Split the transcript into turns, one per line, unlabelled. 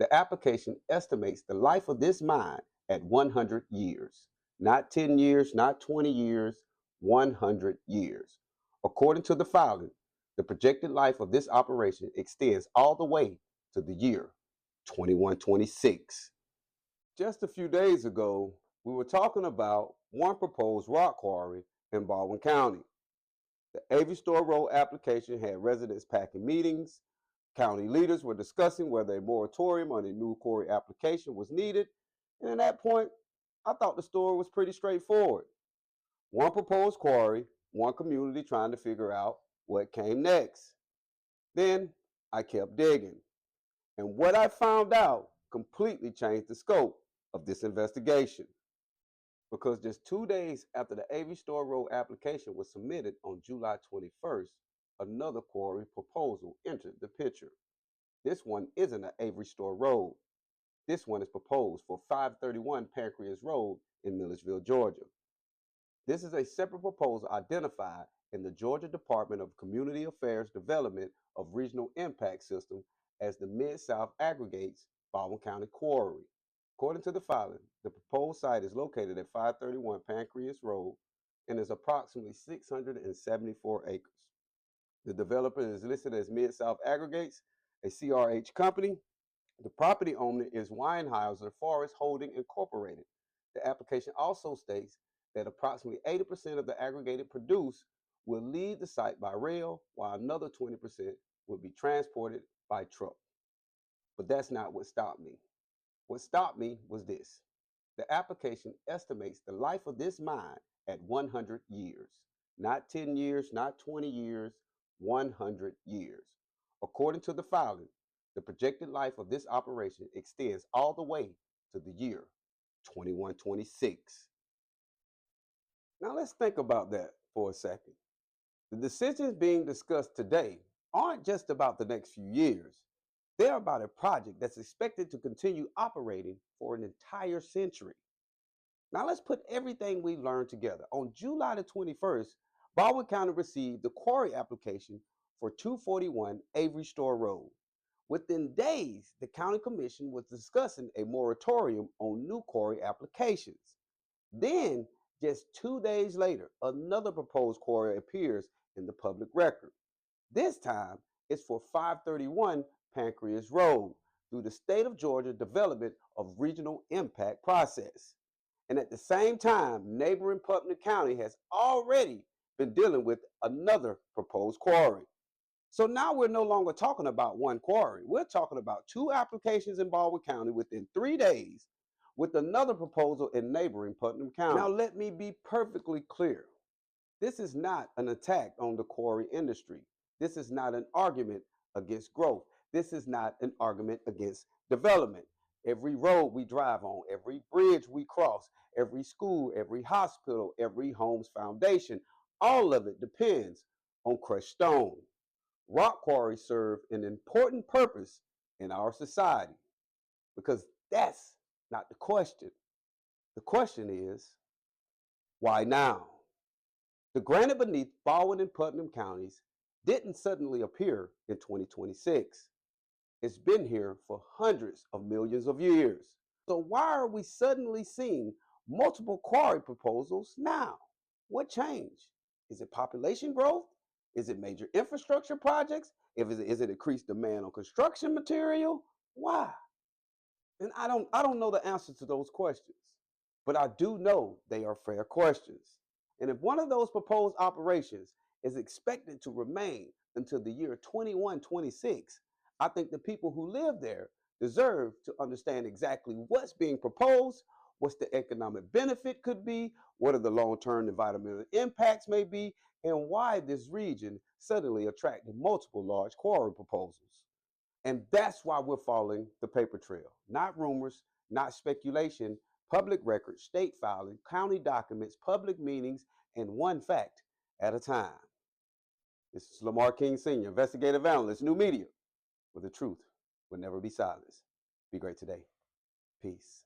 The application estimates the life of this mine at 100 years. Not 10 years, not 20 years, 100 years. According to the filing, the projected life of this operation extends all the way to the year 2126. Just a few days ago, we were talking about one proposed rock quarry in Baldwin County. The Avery Store Road application had residents packing meetings. County leaders were discussing whether a moratorium on a new quarry application was needed. And at that point, I thought the story was pretty straightforward. One proposed quarry, one community trying to figure out what came next. Then I kept digging. And what I found out completely changed the scope of this investigation. Because just 2 days after the Avery Store Road application was submitted on July 21st, another quarry proposal entered the picture. This one isn't an Avery Store Road. This one is proposed for 531 Pancras Road in Milledgeville, Georgia. This is a separate proposal identified in the Georgia Department of Community Affairs Development of Regional Impact System as the MidSouth Aggregates Baldwin County Quarry. According to the filing, the proposed site is located at 531 Pancras Road and is approximately 674 acres. The developer is listed as MidSouth Aggregates, a CRH company. The property owner is Weinhauser Forest Holding Incorporated. The application also states that approximately 80% of the aggregated produce will leave the site by rail, while another 20% will be transported by truck. But that's not what stopped me. What stopped me was this. The application estimates the life of this mine at 100 years. Not 10 years, not 20 years, 100 years. According to the filing, the projected life of this operation extends all the way to the year 2126. Now let's think about that for a second. The decisions being discussed today aren't just about the next few years. They're about a project that's expected to continue operating for an entire century. Now let's put everything we learned together. On July the 21st, Baldwin County received the quarry application for 241 Avery Store Road. Within days, the county commission was discussing a moratorium on new quarry applications. Then, just 2 days later, another proposed quarry appears in the public record. This time, it's for 531 Pancras Road through the State of Georgia Development of Regional Impact process. And at the same time, neighboring Putnam County has already been dealing with another proposed quarry. So now we're no longer talking about one quarry. We're talking about two applications in Baldwin County within 3 days with another proposal in neighboring Putnam County. Now let me be perfectly clear. This is not an attack on the quarry industry. This is not an argument against growth. This is not an argument against development. Every road we drive on, every bridge we cross, every school, every hospital, every home's foundation, all of it depends on crushed stone. Rock quarries serve an important purpose in our society because that's not the question. The question is, why now? The granite beneath Baldwin and Putnam counties didn't suddenly appear in 2026. It's been here for hundreds of millions of years. So why are we suddenly seeing multiple quarry proposals now? What changed? Is it population growth? Is it major infrastructure projects? Is it increased demand on construction material? Why? And I don't know the answer to those questions, but I do know they are fair questions. And if one of those proposed operations is expected to remain until the year 2126, I think the people who live there deserve to understand exactly what's being proposed, what's the economic benefit could be, what are the long-term environmental impacts may be, and why this region suddenly attracted multiple large quarry proposals. And that's why we're following the paper trail. Not rumors, not speculation, public records, state filing, county documents, public meetings, and one fact at a time. This is Lamar King Sr., investigative analyst, new media, where the truth will never be silenced. Be great today. Peace.